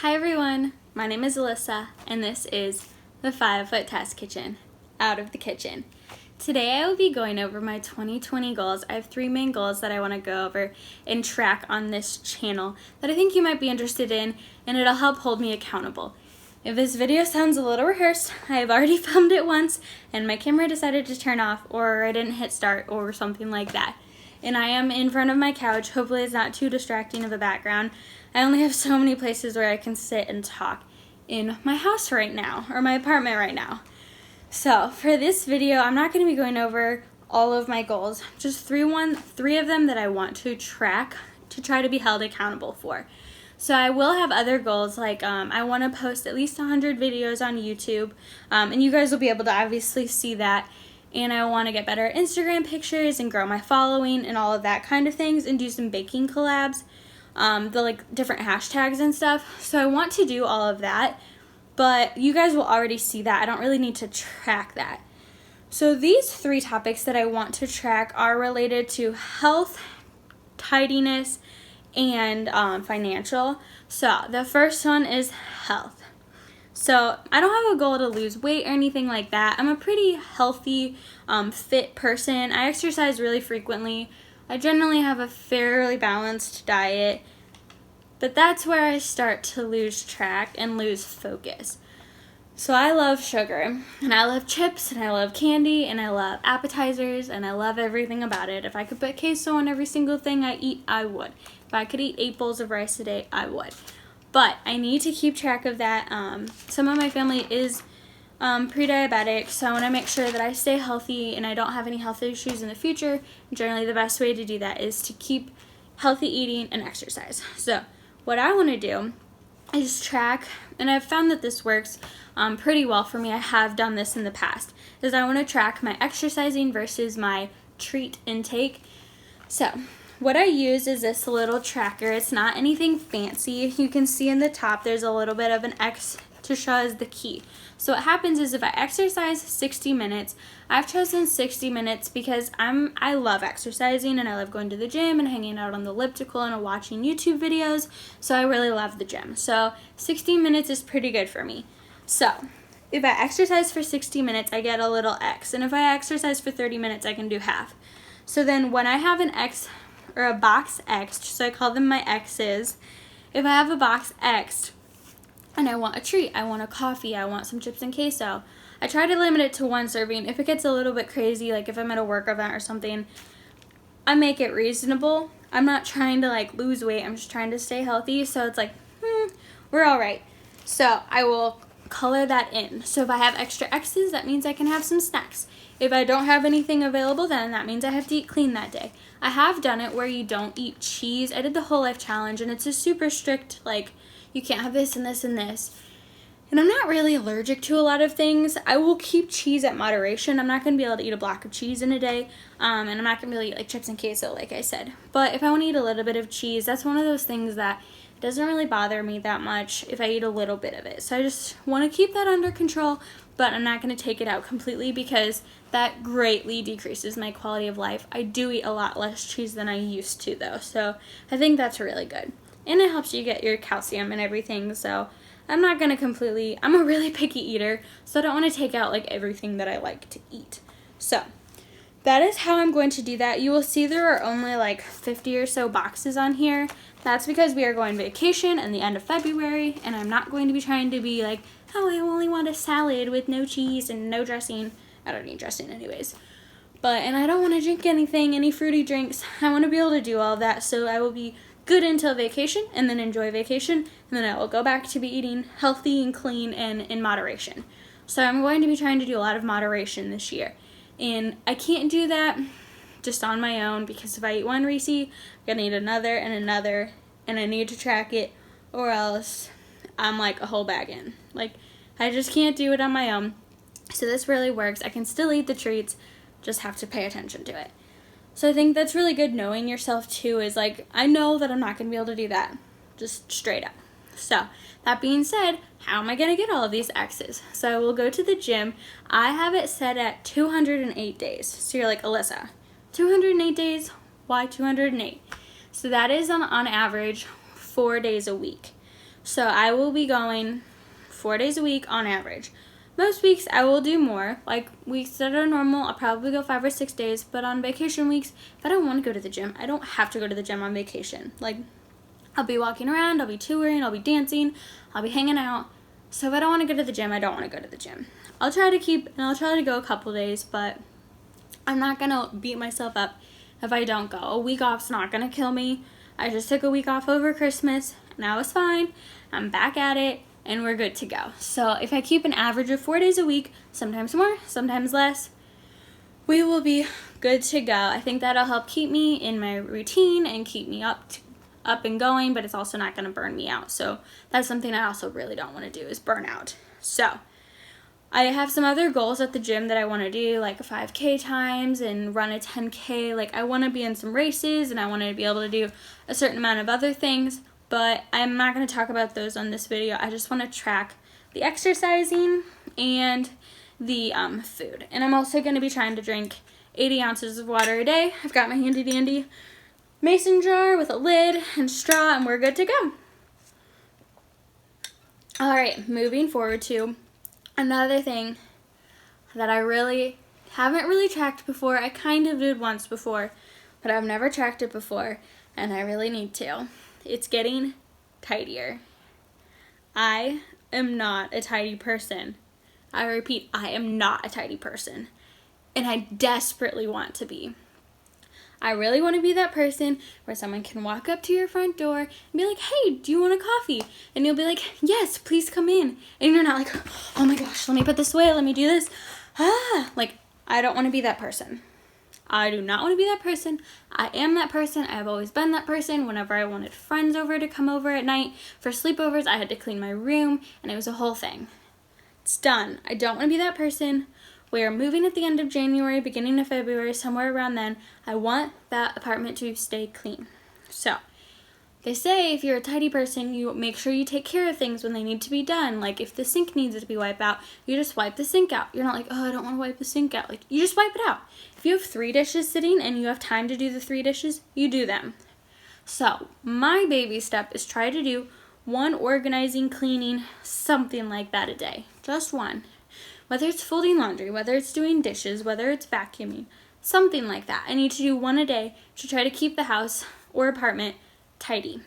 Hi everyone, my name is Alyssa and this is the 5-Foot Test Kitchen, out of the kitchen. Today I will be going over my 2020 goals. I have 3 main goals that I want to go over and track on this channel that I think you might be interested in, and it'll help hold me accountable. If this video sounds a little rehearsed, I have already filmed it once and my camera decided to turn off, or I didn't hit start or something like that. And I am in front of my couch. Hopefully it's not too distracting of a background. I only have so many places where I can sit and talk in my house right now, or my apartment right now. So for this video, I'm not going to be going over all of my goals, just three of them that I want to track to try to be held accountable for. So I will have other goals, like I want to post at least 100 videos on YouTube, and you guys will be able to obviously see that. And I want to get better at Instagram pictures and grow my following and all of that kind of things, and do some baking collabs, the different hashtags and stuff. So I want to do all of that, but you guys will already see that. I don't really need to track that. So these 3 topics that I want to track are related to health, tidiness, and financial. So the first one is health. So I don't have a goal to lose weight or anything like that. I'm a pretty healthy, fit person. I exercise really frequently. I generally have a fairly balanced diet, but that's where I start to lose track and lose focus. So I love sugar, and I love chips, and I love candy, and I love appetizers, and I love everything about it. If I could put queso on every single thing I eat, I would. If I could eat 8 bowls of rice a day, I would. But I need to keep track of that. Some of my family is pre-diabetic, so I want to make sure that I stay healthy and I don't have any health issues in the future. Generally, the best way to do that is to keep healthy eating and exercise. So what I want to do is track, and I've found that this works pretty well for me. I have done this in the past, is I want to track my exercising versus my treat intake. So what I use is this little tracker. It's not anything fancy. You can see in the top there's a little bit of an X to show as the key. So what happens is if I exercise 60 minutes, I've chosen 60 minutes because I love exercising and I love going to the gym and hanging out on the elliptical and watching YouTube videos. So I really love the gym. So 60 minutes is pretty good for me. So if I exercise for 60 minutes, I get a little X. And if I exercise for 30 minutes, I can do half. So then when I have an X, or a box X'd, so I call them my X's. If I have a box X'd and I want a treat, I want a coffee, I want some chips and queso, I try to limit it to 1 serving. If it gets a little bit crazy, like if I'm at a work event or something, I make it reasonable. I'm not trying to lose weight, I'm just trying to stay healthy, so it's we're all right. So I will color that in. So if I have extra X's, that means I can have some snacks. If I don't have anything available, then that means I have to eat clean that day. I have done it where you don't eat cheese. I did the Whole Life Challenge, and it's a super strict, you can't have this and this and this. And I'm not really allergic to a lot of things. I will keep cheese at moderation. I'm not going to be able to eat a block of cheese in a day, and I'm not going to be able to eat chips and queso, like I said. But if I want to eat a little bit of cheese, that's one of those things that doesn't really bother me that much if I eat a little bit of it. So I just want to keep that under control, but I'm not going to take it out completely because that greatly decreases my quality of life. I do eat a lot less cheese than I used to, though, so I think that's really good. And it helps you get your calcium and everything, so I'm not going to I'm a really picky eater, so I don't want to take out everything that I like to eat. So that is how I'm going to do that. You will see there are only 50 or so boxes on here. That's because we are going vacation in the end of February, and I'm not going to be trying to be oh, I only want a salad with no cheese and no dressing. I don't need dressing anyways. And I don't want to drink any fruity drinks. I want to be able to do all of that, so I will be good until vacation, and then enjoy vacation, and then I will go back to be eating healthy and clean and in moderation. So I'm going to be trying to do a lot of moderation this year. And I can't do that just on my own, because if I eat one Reese, I'm going to eat another and another, and I need to track it, or else I'm a whole bag in. I just can't do it on my own. So this really works. I can still eat the treats, just have to pay attention to it. So I think that's really good knowing yourself too, is I know that I'm not going to be able to do that, just straight up. So that being said, how am I going to get all of these X's? So I will go to the gym. I have it set at 208 days. So you're Alyssa, 208 days? Why 208? So that is on average 4 days a week. So I will be going 4 days a week on average. Most weeks I will do more. Like weeks that are normal, I'll probably go 5 or 6 days. But on vacation weeks, if I don't want to go to the gym, I don't have to go to the gym on vacation. Like I'll be walking around, I'll be touring, I'll be dancing, I'll be hanging out. So if I don't want to go to the gym, I don't want to go to the gym. I'll try to go a couple days, but I'm not going to beat myself up if I don't go. A week off's not going to kill me. I just took a week off over Christmas, and I was fine. I'm back at it, and we're good to go. So if I keep an average of 4 days a week, sometimes more, sometimes less, we will be good to go. I think that'll help keep me in my routine and keep me up and going, but it's also not going to burn me out. So that's something I also really don't want to do, is burn out. So I have some other goals at the gym that I want to do, like a 5K times and run a 10K. Like I want to be in some races and I want to be able to do a certain amount of other things, but I'm not going to talk about those on this video. I just want to track the exercising and the food. And I'm also going to be trying to drink 80 ounces of water a day. I've got my handy dandy mason jar with a lid and straw, and we're good to go. All right, moving forward to another thing that I haven't really tracked before. I kind of did once before, but I've never tracked it before, and I really need to. It's getting tidier. I am not a tidy person. I repeat, I am not a tidy person, and I desperately want to be. I really want to be that person where someone can walk up to your front door and be like, hey, do you want a coffee? And you'll be like, yes, please come in. And you're not like, oh my gosh, let me put this away, let me do this. Like, I don't want to be that person. I do not want to be that person. I am that person. I have always been that person. Whenever I wanted friends over to come over at night for sleepovers, I had to clean my room, and it was a whole thing. It's done. I don't want to be that person. We are moving at the end of January, beginning of February, somewhere around then. I want that apartment to stay clean. So, they say if you're a tidy person, you make sure you take care of things when they need to be done. Like if the sink needs to be wiped out, you just wipe the sink out. You're not like, oh, I don't want to wipe the sink out. Like, you just wipe it out. If you have 3 dishes sitting and you have time to do the 3 dishes, you do them. So, my baby step is try to do 1 organizing, cleaning, something like that a day. Just 1. Whether it's folding laundry, whether it's doing dishes, whether it's vacuuming, something like that. I need to do 1 a day to try to keep the house or apartment tidy.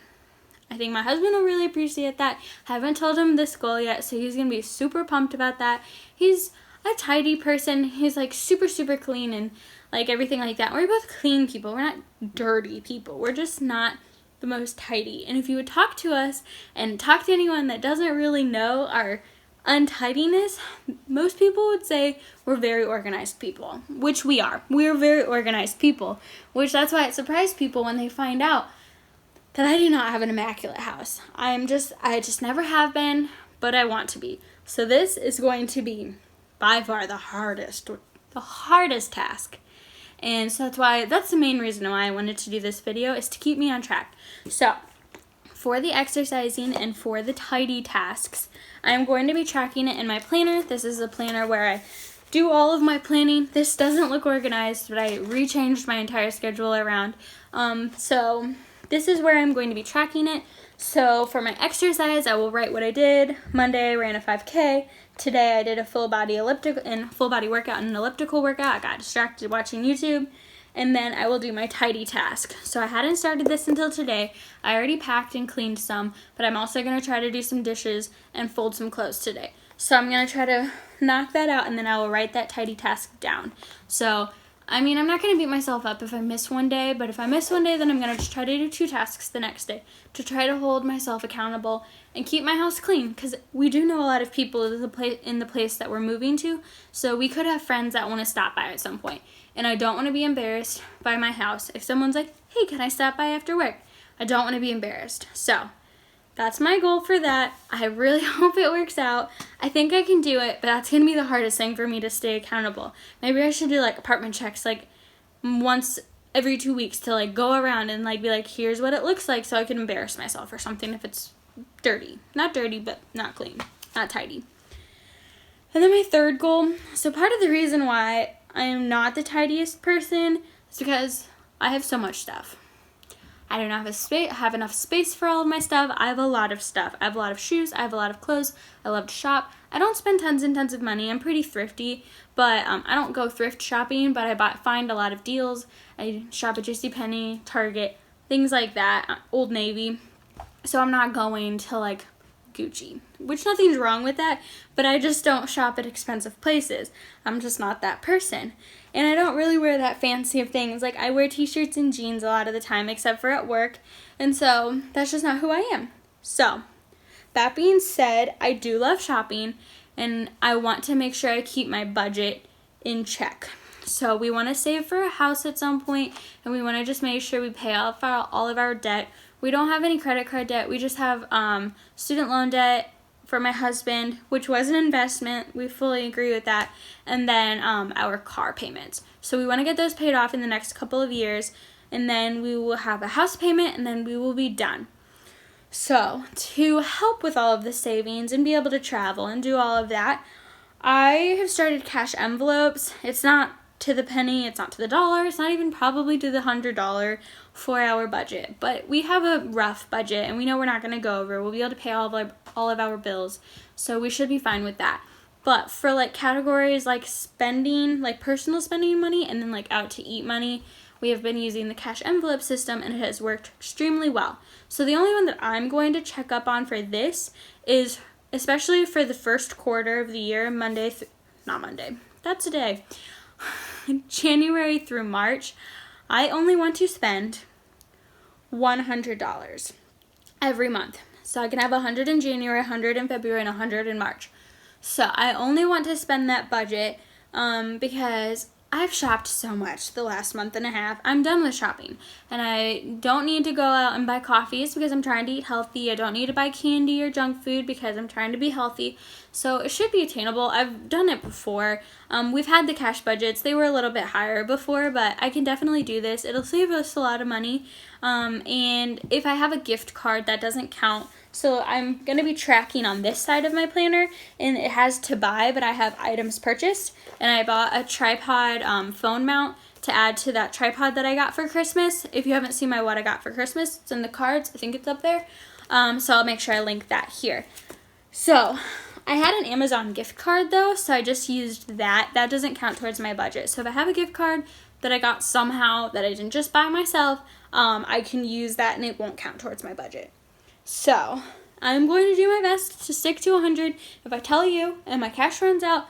I think my husband will really appreciate that. I haven't told him this goal yet, so he's going to be super pumped about that. He's a tidy person. He's like super, super clean and like everything like that. We're both clean people. We're not dirty people. We're just not the most tidy. And if you would talk to us and talk to anyone that doesn't really know our untidiness, most people would say we're very organized people, which we are. We're very organized people, which that's why it surprised people when they find out that I do not have an immaculate house. I just never have been, but I want to be. So this is going to be by far the hardest task. And so that's the main reason why I wanted to do this video, is to keep me on track. So for the exercising and for the tidy tasks, I'm going to be tracking it in my planner. This is a planner where I do all of my planning. This doesn't look organized, but I rechanged my entire schedule around. So this is where I'm going to be tracking it. So for my exercise, I will write what I did. Monday I ran a 5K. Today I did a full body workout and an elliptical workout. I got distracted watching YouTube. And then I will do my tidy task. So I hadn't started this until today. I already packed and cleaned some, but I'm also going to try to do some dishes and fold some clothes today. So I'm going to try to knock that out, and then I will write that tidy task down. So, I mean, I'm not going to beat myself up if I miss one day, but if I miss one day, then I'm going to just try to do 2 tasks the next day to try to hold myself accountable and keep my house clean, because we do know a lot of people in the place that we're moving to, so we could have friends that want to stop by at some point. And I don't want to be embarrassed by my house. If someone's like, hey, can I stop by after work? I don't want to be embarrassed. So that's my goal for that. I really hope it works out. I think I can do it, but that's going to be the hardest thing for me to stay accountable. Maybe I should do like apartment checks like once every 2 weeks to like go around and like be like, here's what it looks like, so I can embarrass myself or something if it's dirty. Not dirty, but not clean. Not tidy. And then my third goal. So part of the reason why I am not the tidiest person is because I have so much stuff. I don't have enough space for all of my stuff. I have a lot of stuff. I have a lot of shoes. I have a lot of clothes. I love to shop. I don't spend tons and tons of money. I'm pretty thrifty, but I don't go thrift shopping, but I find a lot of deals. I shop at JCPenney, Target, things like that, Old Navy. So I'm not going to like Gucci, which nothing's wrong with that, but I just don't shop at expensive places. I'm just not that person. And I don't really wear that fancy of things. Like, I wear t-shirts and jeans a lot of the time, except for at work. And so that's just not who I am. So that being said, I do love shopping, and I want to make sure I keep my budget in check. So we want to save for a house at some point, and we want to just make sure we pay off all of our debt. We don't have any credit card debt. We just have student loan debt for my husband, which was an investment. We fully agree with that. And then our car payments. So we want to get those paid off in the next couple of years, and then we will have a house payment, and then we will be done. So to help with all of the savings and be able to travel and do all of that, I have started cash envelopes. It's not to the penny, it's not to the dollar, it's not even probably to the $100 4-hour budget, but we have a rough budget and we know we're not going to go over. We'll be able to pay all of our bills, so we should be fine with that. But for like categories like spending, like personal spending money, and then like out to eat money, we have been using the cash envelope system, and it has worked extremely well. So the only one that I'm going to check up on for this is, especially for the first quarter of the year, January through March, I only want to spend $100 every month. So I can have 100 in January, 100 in February, and 100 in March. So I only want to spend that budget because I've shopped so much the last month and a half. I'm done with shopping, and I don't need to go out and buy coffees because I'm trying to eat healthy. I don't need to buy candy or junk food because I'm trying to be healthy. So it should be attainable. I've done it before. We've had the cash budgets. They were a little bit higher before, but I can definitely do this. It'll save us a lot of money. And if I have a gift card, that doesn't count. So I'm going to be tracking on this side of my planner, and it has to buy, but I have items purchased, and I bought a tripod phone mount to add to that tripod that I got for Christmas. If you haven't seen my what I got for Christmas, it's in the cards. I think it's up there. So I'll make sure I link that here. So I had an Amazon gift card though, so I just used that. That doesn't count towards my budget. So if I have a gift card that I got somehow that I didn't just buy myself, I can use that and it won't count towards my budget. So I'm going to do my best to stick to 100. If I tell you and my cash runs out,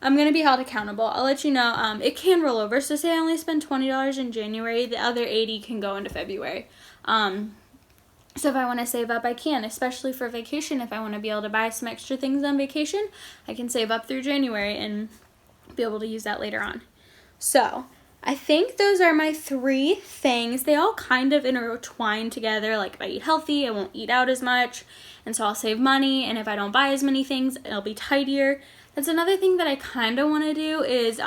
I'm going to be held accountable. I'll let you know. It can roll over. So say I only spend $20 in January, the other $80 can go into February. So if I want to save up, I can, especially for vacation. If I want to be able to buy some extra things on vacation, I can save up through January and be able to use that later on. So I think those are my 3 things. They all kind of intertwine together. Like if I eat healthy, I won't eat out as much, and so I'll save money. And if I don't buy as many things, it'll be tidier. That's another thing that I kind of want to do is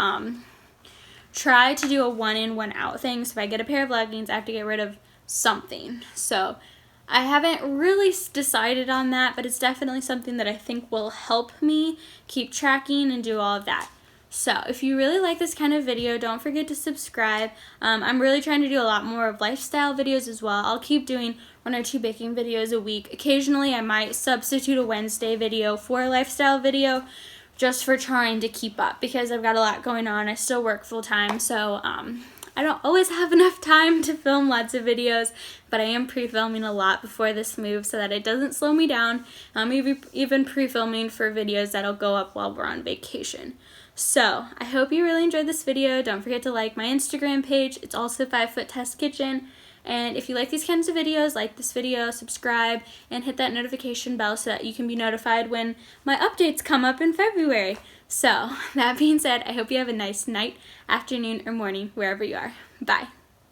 try to do a 1 in, 1 out thing. So if I get a pair of leggings, I have to get rid of something. So I haven't really decided on that, but it's definitely something that I think will help me keep tracking and do all of that. So if you really like this kind of video, don't forget to subscribe. I'm really trying to do a lot more of lifestyle videos as well. I'll keep doing 1 or 2 baking videos a week. Occasionally I might substitute a Wednesday video for a lifestyle video just for trying to keep up because I've got a lot going on. I still work full time, so I don't always have enough time to film lots of videos, but I am pre-filming a lot before this move so that it doesn't slow me down. I'm even pre-filming for videos that'll go up while we're on vacation. So I hope you really enjoyed this video. Don't forget to like my Instagram page. It's also 5 Foot Test Kitchen. And if you like these kinds of videos, like this video, subscribe, and hit that notification bell so that you can be notified when my updates come up in February. So that being said, I hope you have a nice night, afternoon, or morning, wherever you are. Bye.